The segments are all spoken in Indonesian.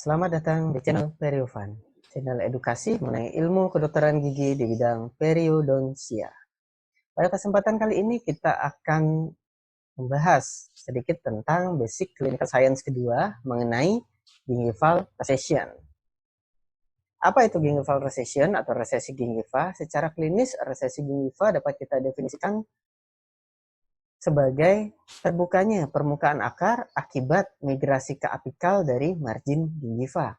Selamat datang di channel Periovan, channel edukasi mengenai ilmu kedokteran gigi di bidang periodontia. Pada kesempatan kali ini kita akan membahas sedikit tentang basic clinical science kedua mengenai gingival recession. Apa itu gingival recession atau resesi gingiva? Secara klinis, resesi gingiva dapat kita definisikan sebagai terbukanya permukaan akar akibat migrasi ke apikal dari margin gingiva.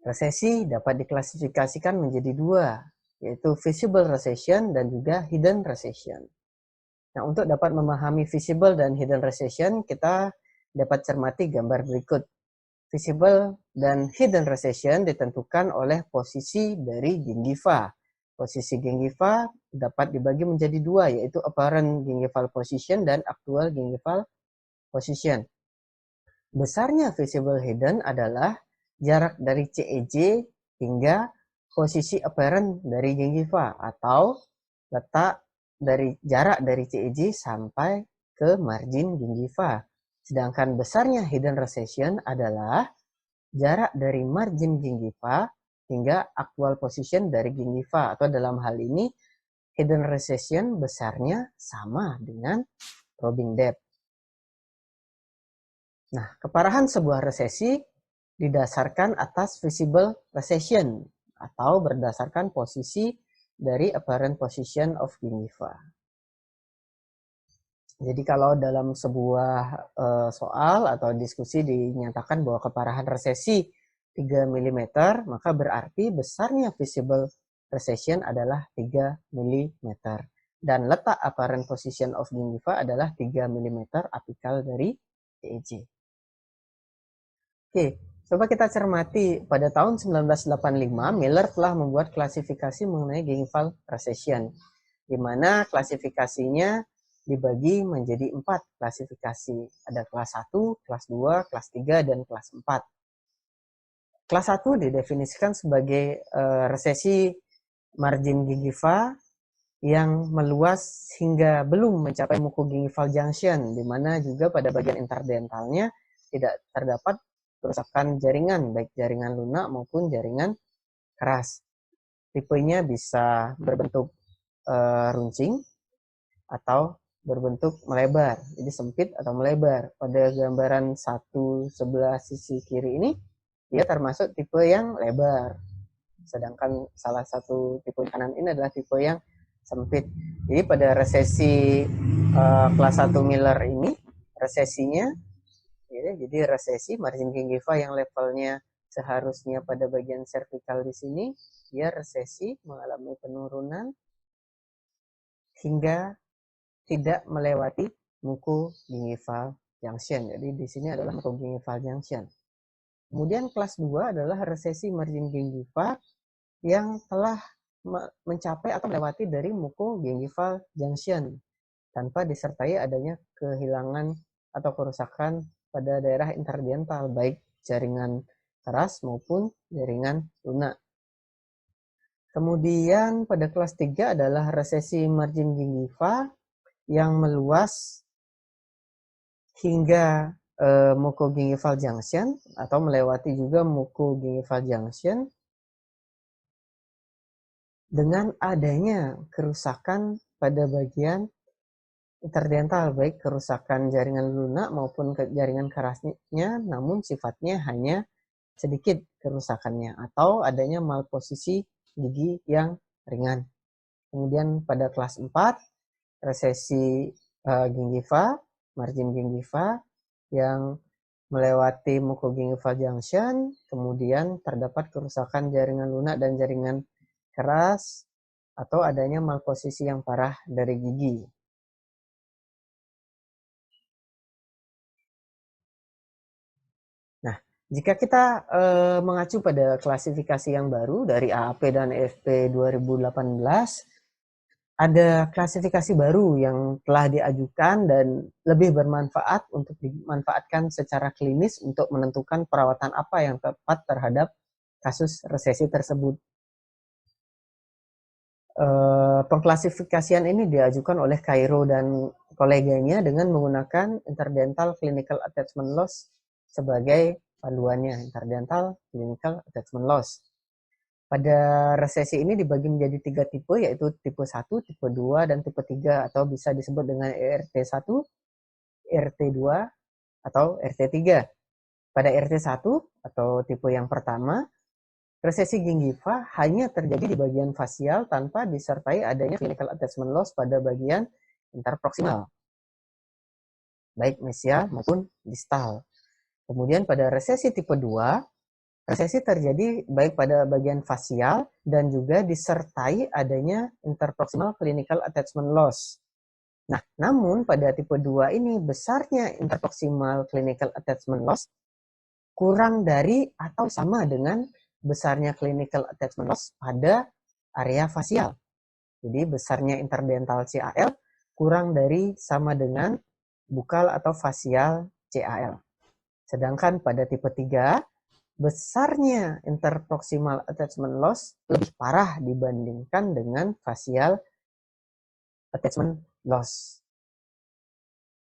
Resesi dapat diklasifikasikan menjadi dua, yaitu visible recession dan juga hidden recession. Nah, untuk dapat memahami visible dan hidden recession, kita dapat cermati gambar berikut. Visible dan hidden recession ditentukan oleh posisi dari gingiva. Posisi gingiva dapat dibagi menjadi dua, yaitu apparent gingival position dan actual gingival position. Besarnya visible hidden adalah jarak dari CEJ hingga posisi apparent dari gingiva atau letak dari jarak dari CEJ sampai ke margin gingiva. Sedangkan besarnya hidden recession adalah jarak dari margin gingiva hingga actual position dari gingiva, atau dalam hal ini hidden recession besarnya sama dengan probing depth. Nah, keparahan sebuah resesi didasarkan atas visible recession atau berdasarkan posisi dari apparent position of gingiva. Jadi kalau dalam sebuah soal atau diskusi dinyatakan bahwa keparahan resesi 3 mm, maka berarti besarnya visible recession adalah 3 mm. Dan letak apparent position of gingiva adalah 3 mm apikal dari CEJ. Oke, coba kita cermati. Pada tahun 1985, Miller telah membuat klasifikasi mengenai gingival recession, di mana klasifikasinya dibagi menjadi 4 klasifikasi. Ada kelas 1, kelas 2, kelas 3, dan kelas 4. Kelas 1 didefinisikan sebagai resesi margin gingiva yang meluas hingga belum mencapai mucogingival junction, di mana juga pada bagian interdentalnya tidak terdapat kerusakan jaringan, baik jaringan lunak maupun jaringan keras. Tipenya bisa berbentuk runcing atau berbentuk melebar, jadi sempit atau melebar. Pada gambaran sebelah sisi kiri ini, dia termasuk tipe yang lebar. Sedangkan salah satu tipe kanan ini adalah tipe yang sempit. Jadi pada resesi kelas 1 Miller ini, resesinya ya, jadi resesi margin gingiva yang levelnya seharusnya pada bagian cervical di sini, dia resesi mengalami penurunan hingga tidak melewati mucogingival junction. Jadi di sini adalah mucogingival junction. Kemudian kelas 2 adalah resesi margin gingiva yang telah mencapai atau melewati dari mucogingival junction tanpa disertai adanya kehilangan atau kerusakan pada daerah interdental, baik jaringan keras maupun jaringan lunak. Kemudian pada kelas 3 adalah resesi margin gingiva yang meluas hingga mucogingival junction atau melewati juga mucogingival junction dengan adanya kerusakan pada bagian interdental, baik kerusakan jaringan lunak maupun jaringan kerasnya, namun sifatnya hanya sedikit kerusakannya atau adanya malposisi gigi yang ringan. Kemudian pada kelas 4, resesi gingiva, margin gingiva yang melewati mucogingival junction, kemudian terdapat kerusakan jaringan lunak dan jaringan keras atau adanya malposisi yang parah dari gigi. Nah, jika kita mengacu pada klasifikasi yang baru dari AAP dan EFP 2018, ada klasifikasi baru yang telah diajukan dan lebih bermanfaat untuk dimanfaatkan secara klinis untuk menentukan perawatan apa yang tepat terhadap kasus resesi tersebut. Pengklasifikasian ini diajukan oleh Cairo dan koleganya dengan menggunakan interdental clinical attachment loss sebagai panduannya, interdental clinical attachment loss. Pada resesi ini dibagi menjadi 3 tipe, yaitu tipe 1, tipe 2, dan tipe 3, atau bisa disebut dengan ERT1, ERT2, atau RT3. Pada RT1 atau tipe yang pertama, resesi gingiva hanya terjadi di bagian fasial tanpa disertai adanya clinical attachment loss pada bagian interproximal, baik mesial maupun distal. Kemudian pada resesi tipe 2, resesi terjadi baik pada bagian fasial dan juga disertai adanya interproximal clinical attachment loss. Nah, namun pada tipe 2 ini besarnya interproximal clinical attachment loss kurang dari atau sama dengan besarnya clinical attachment loss pada area fasial. Jadi besarnya interdental CAL kurang dari sama dengan bukal atau fasial CAL. Sedangkan pada tipe 3, besarnya interproximal attachment loss lebih parah dibandingkan dengan facial attachment loss.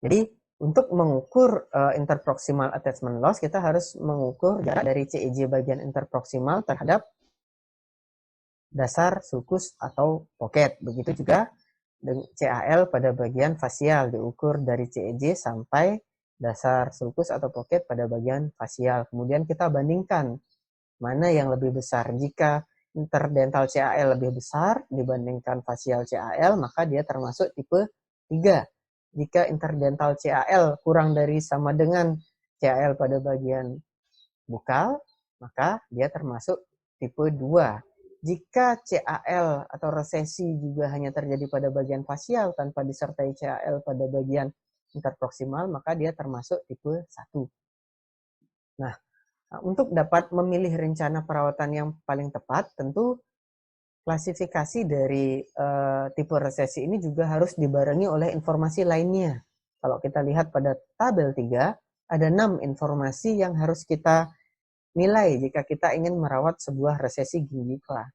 Jadi untuk mengukur interproximal attachment loss, kita harus mengukur jarak dari CEJ bagian interproximal terhadap dasar sulcus atau pocket. Begitu juga CAL pada bagian fasial diukur dari CEJ sampai dasar sulcus atau pocket pada bagian fasial. Kemudian kita bandingkan mana yang lebih besar. Jika interdental CAL lebih besar dibandingkan fasial CAL, maka dia termasuk tipe 3. Jika interdental CAL kurang dari sama dengan CAL pada bagian bukal, maka dia termasuk tipe 2. Jika CAL atau resesi juga hanya terjadi pada bagian fasial tanpa disertai CAL pada bagian interproximal, maka dia termasuk tipe 1. Nah, untuk dapat memilih rencana perawatan yang paling tepat, tentu klasifikasi dari tipe resesi ini juga harus dibarengi oleh informasi lainnya. Kalau kita lihat pada tabel 3, ada 6 informasi yang harus kita nilai jika kita ingin merawat sebuah resesi gingiva.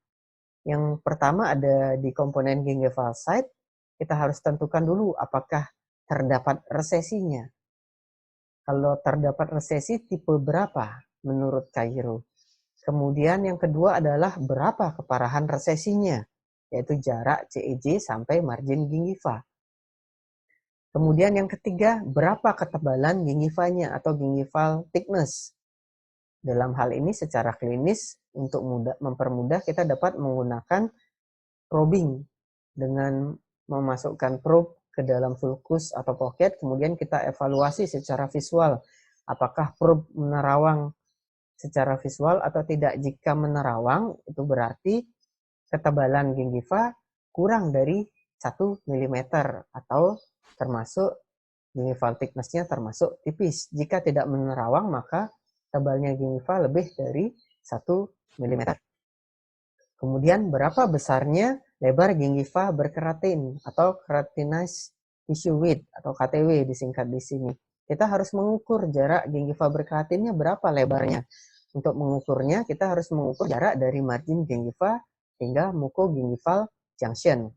Yang pertama ada di komponen gingival site, kita harus tentukan dulu apakah terdapat resesinya. Kalau terdapat resesi tipe berapa menurut Cairo. Kemudian yang kedua adalah berapa keparahan resesinya, yaitu jarak CEJ sampai margin gingiva. Kemudian yang ketiga, berapa ketebalan gingivanya atau gingival thickness. Dalam hal ini secara klinis, untuk mempermudah kita dapat menggunakan probing dengan memasukkan probe ke dalam sulcus atau pocket, kemudian kita evaluasi secara visual apakah probe menerawang secara visual atau tidak. Jika menerawang, itu berarti ketebalan gingiva kurang dari 1 mm atau termasuk gingival thickness-nya termasuk tipis. Jika tidak menerawang, maka tebalnya gingiva lebih dari 1 mm. Kemudian berapa besarnya lebar gingiva berkeratin atau keratinized tissue width atau KTW disingkat di sini. Kita harus mengukur jarak gingiva berkeratinnya berapa lebarnya. Untuk mengukurnya, kita harus mengukur jarak dari margin gingiva hingga mucogingival junction.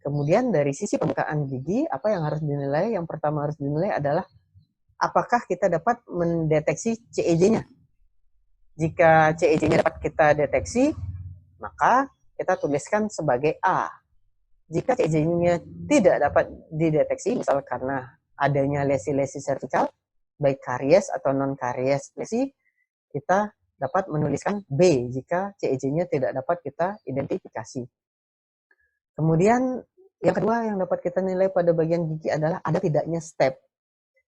Kemudian dari sisi pembukaan gigi, apa yang harus dinilai? Yang pertama harus dinilai adalah apakah kita dapat mendeteksi CEJ-nya. Jika CEJ-nya dapat kita deteksi, maka kita tuliskan sebagai A. Jika CEJ-nya tidak dapat dideteksi, misal karena adanya lesi-lesi servikal, baik karies atau non-karies lesi, kita dapat menuliskan B jika CEJ-nya tidak dapat kita identifikasi. Kemudian yang kedua yang dapat kita nilai pada bagian gigi adalah ada tidaknya step.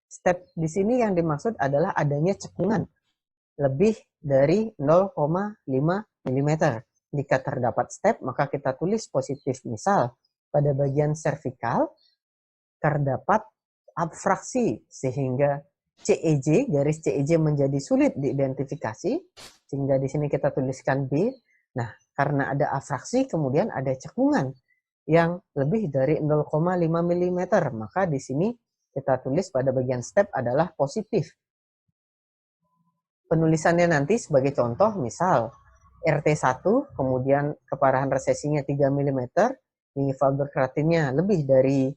Step di sini yang dimaksud adalah adanya cekungan lebih dari 0,5 mm. Jika terdapat step, maka kita tulis positif. Misal, pada bagian servikal terdapat abfraksi sehingga CEJ, garis CEJ menjadi sulit diidentifikasi, sehingga di sini kita tuliskan B. Nah, karena ada abfraksi, kemudian ada cekungan yang lebih dari 0,5 mm, maka di sini kita tulis pada bagian step adalah positif. Penulisannya nanti sebagai contoh, misal RT1, kemudian keparahan resesinya 3 mm, gingival berkeratinnya lebih dari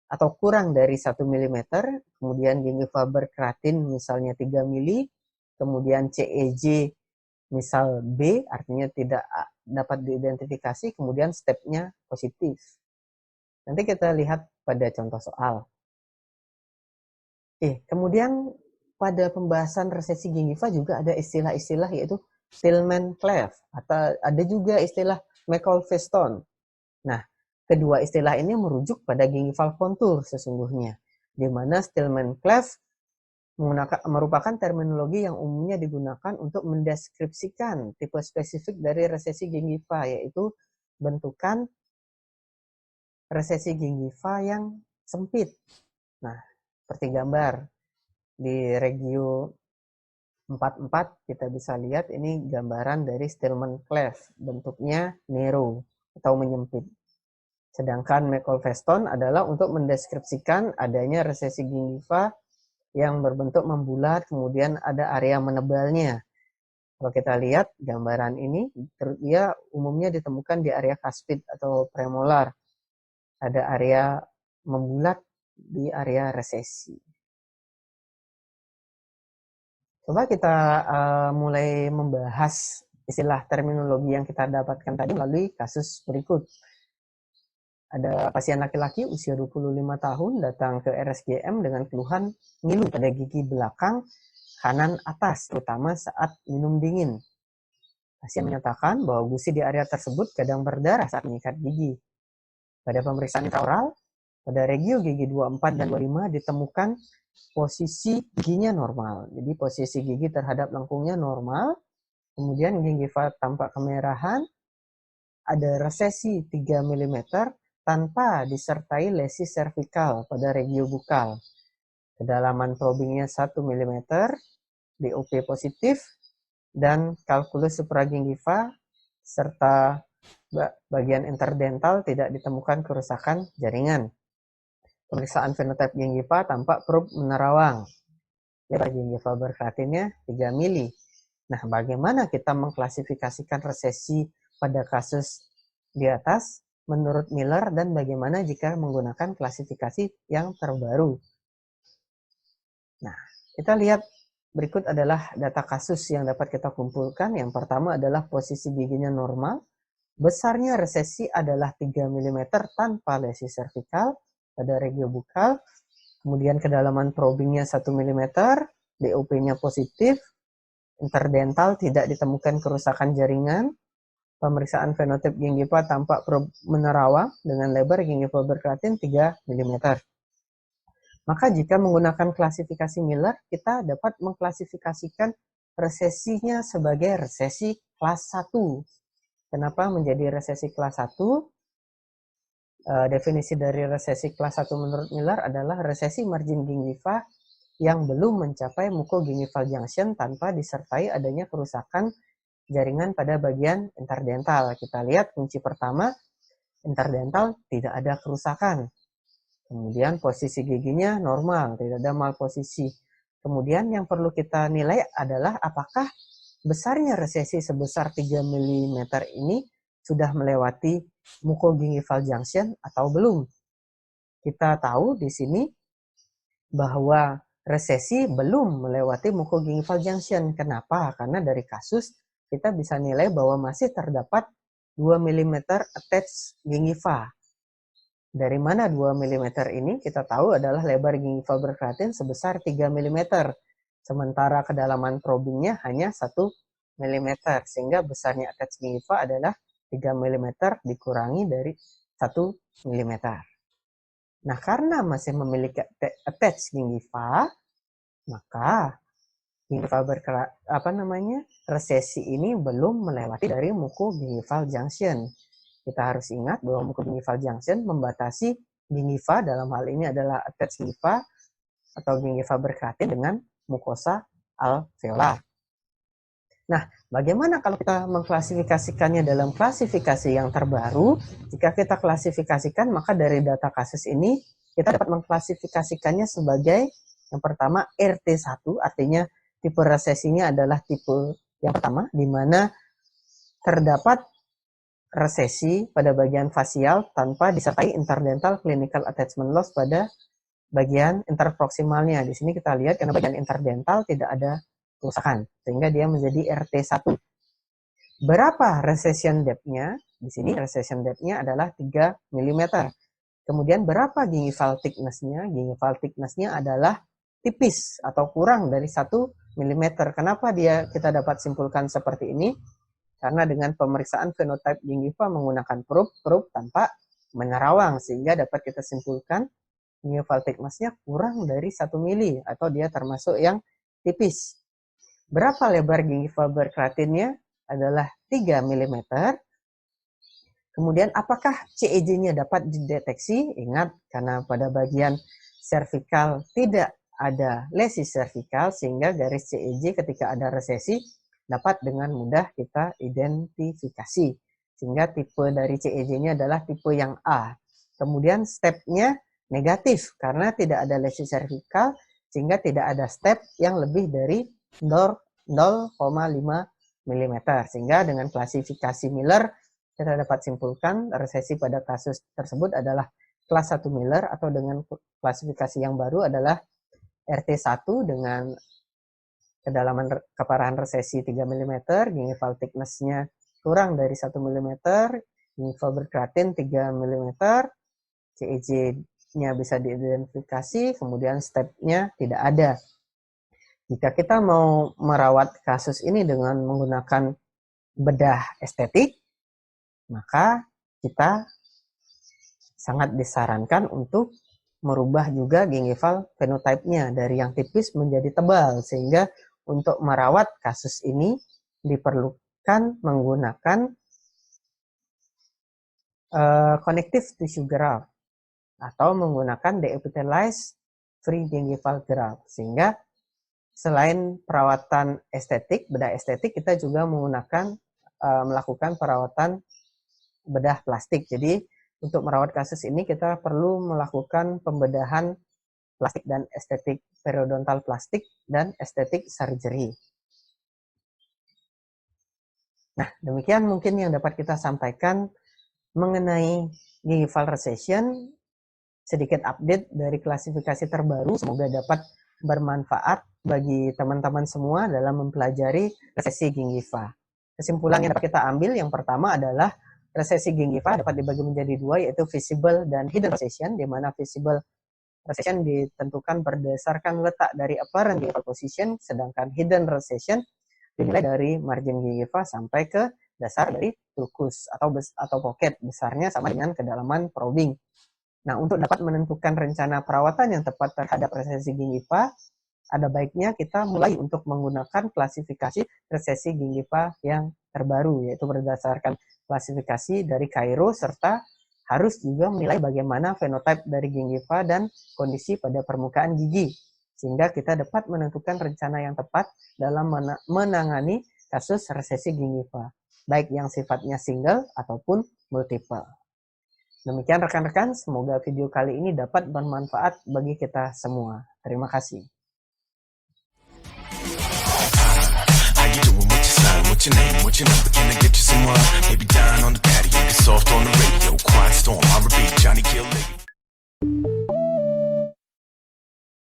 atau kurang dari 1 mm, kemudian gingiva berkeratin misalnya 3 mili, kemudian CEJ misal B, artinya tidak dapat diidentifikasi, kemudian stepnya positif. Nanti kita lihat pada contoh soal. Kemudian pada pembahasan resesi gingiva juga ada istilah-istilah yaitu Stillman-Clef, atau ada juga istilah McCall-Feston. Nah, kedua istilah ini merujuk pada gingival kontur sesungguhnya, di mana Stillman-Clef merupakan terminologi yang umumnya digunakan untuk mendeskripsikan tipe spesifik dari resesi gingiva, yaitu bentukan resesi gingiva yang sempit. Nah, seperti gambar di regio 44 kita bisa lihat ini gambaran dari Stillman-Clef, bentuknya narrow atau menyempit. Sedangkan McCall-Feston adalah untuk mendeskripsikan adanya resesi gingiva yang berbentuk membulat, kemudian ada area menebalnya. Kalau kita lihat gambaran ini, dia umumnya ditemukan di area cuspid atau premolar. Ada area membulat di area resesi. Coba kita mulai membahas istilah terminologi yang kita dapatkan tadi melalui kasus berikut. Ada pasien laki-laki usia 25 tahun datang ke RSGM dengan keluhan ngilu pada gigi belakang kanan atas, terutama saat minum dingin. Pasien menyatakan bahwa gusi di area tersebut kadang berdarah saat mengikat gigi. Pada pemeriksaan intraoral, pada regio gigi 24 dan 25 ditemukan posisi giginya normal. Jadi posisi gigi terhadap lengkungnya normal. Kemudian gingiva tampak kemerahan. Ada resesi 3 mm tanpa disertai lesi servikal pada regio bukal. Kedalaman probingnya 1 mm, DOP positif, dan kalkulus supragingiva serta bagian interdental tidak ditemukan kerusakan jaringan. Pemeriksaan fenotip gingiva tampak prob menerawang. Lebar gingiva berkeratinnya 3 mili. Nah, bagaimana kita mengklasifikasikan resesi pada kasus di atas menurut Miller dan bagaimana jika menggunakan klasifikasi yang terbaru? Nah, kita lihat berikut adalah data kasus yang dapat kita kumpulkan. Yang pertama adalah posisi giginya normal. Besarnya resesi adalah 3 mm tanpa lesi servikal pada regio bukal. Kemudian kedalaman probingnya 1 mm, DOP-nya positif, interdental tidak ditemukan kerusakan jaringan. Pemeriksaan fenotip gingiva tampak prob menerawang dengan lebar gingiva berkeratin 3 mm. Maka jika menggunakan klasifikasi Miller, kita dapat mengklasifikasikan resesinya sebagai resesi kelas 1. Kenapa menjadi resesi kelas 1? Definisi dari resesi kelas 1 menurut Miller adalah resesi margin gingiva yang belum mencapai mucogingival junction tanpa disertai adanya kerusakan jaringan pada bagian interdental. Kita lihat kunci pertama, interdental tidak ada kerusakan. Kemudian posisi giginya normal, tidak ada malposisi. Kemudian yang perlu kita nilai adalah apakah besarnya resesi sebesar 3 mm ini sudah melewati mucogingival junction atau belum. Kita tahu di sini bahwa resesi belum melewati mucogingival junction. Kenapa? Karena dari kasus kita bisa nilai bahwa masih terdapat 2 mm attached gingiva. Dari mana 2 mm ini? Kita tahu adalah lebar gingiva berkeratin sebesar 3 mm. Sementara kedalaman probingnya hanya 1 mm. Sehingga besarnya attached gingiva adalah 3 mm dikurangi dari 1 mm. Nah, karena masih memiliki attached gingiva, maka gingiva resesi ini belum melewati dari mucogingival junction. Kita harus ingat bahwa mucogingival junction membatasi gingiva, dalam hal ini adalah attached gingiva atau gingiva berkeratin dengan mukosa alveolar. Nah, bagaimana kalau kita mengklasifikasikannya dalam klasifikasi yang terbaru? Jika kita klasifikasikan, maka dari data kasus ini kita dapat mengklasifikasikannya sebagai yang pertama RT1, artinya tipe resesinya adalah tipe yang pertama, di mana terdapat resesi pada bagian fasial tanpa disertai interdental clinical attachment loss pada bagian interproximalnya. Di sini kita lihat karena bagian interdental tidak ada kerusakan, sehingga dia menjadi RT1. Berapa recession depth-nya? Di sini recession depth-nya adalah 3 mm. Kemudian berapa gingival thickness-nya? Gingival thickness-nya adalah tipis atau kurang dari 1 mm. Kenapa kita dapat simpulkan seperti ini? Karena dengan pemeriksaan fenotype gingiva menggunakan probe tanpa menerawang, sehingga dapat kita simpulkan gingival thickness-nya kurang dari 1 mm atau dia termasuk yang tipis. Berapa lebar gingiva berkeratinnya? Adalah 3 mm. Kemudian apakah CEJ-nya dapat dideteksi? Ingat, karena pada bagian cervical tidak ada lesi cervical, sehingga garis CEJ ketika ada resesi dapat dengan mudah kita identifikasi. Sehingga tipe dari CEJ-nya adalah tipe yang A. Kemudian step-nya negatif, karena tidak ada lesi cervical, sehingga tidak ada step yang lebih dari 0,5 mm. Sehingga dengan klasifikasi Miller, kita dapat simpulkan resesi pada kasus tersebut adalah kelas 1 Miller, atau dengan klasifikasi yang baru adalah RT1 dengan kedalaman keparahan resesi 3 mm, gingival thickness-nya kurang dari 1 mm, gingiva berkeratin 3 mm, CEJ-nya bisa diidentifikasi, kemudian step-nya tidak ada. Jika kita mau merawat kasus ini dengan menggunakan bedah estetik, maka kita sangat disarankan untuk merubah juga gingival fenotype-nya dari yang tipis menjadi tebal, sehingga untuk merawat kasus ini diperlukan menggunakan connective tissue graft atau menggunakan deepithelialized free gingival graft. Sehingga selain perawatan estetik, bedah estetik, kita juga melakukan perawatan bedah plastik. Jadi untuk merawat kasus ini kita perlu melakukan pembedahan plastik dan estetik periodontal plastik dan estetik surgery. Nah, demikian mungkin yang dapat kita sampaikan mengenai gingival recession. Sedikit update dari klasifikasi terbaru, semoga dapat bermanfaat bagi teman-teman semua dalam mempelajari resesi gingiva. Kesimpulan yang dapat kita ambil, yang pertama adalah resesi gingiva dapat dibagi menjadi dua, yaitu visible dan hidden recession, di mana visible recession ditentukan berdasarkan letak dari apparent gingival position, sedangkan hidden recession dinilai dari margin gingiva sampai ke dasar dari sulcus atau pocket, besarnya sama dengan kedalaman probing. Nah, untuk dapat menentukan rencana perawatan yang tepat terhadap resesi gingiva, ada baiknya kita mulai untuk menggunakan klasifikasi resesi gingiva yang terbaru, yaitu berdasarkan klasifikasi dari Cairo, serta harus juga menilai bagaimana fenotype dari gingiva dan kondisi pada permukaan gigi, sehingga kita dapat menentukan rencana yang tepat dalam menangani kasus resesi gingiva, baik yang sifatnya single ataupun multiple. Demikian rekan-rekan, semoga video kali ini dapat bermanfaat bagi kita semua. Terima kasih. What's your name? What's your number? Can I get you some wine? Maybe down on the patio, get soft on the radio, quiet storm, I repeat, Johnny Kill Lady.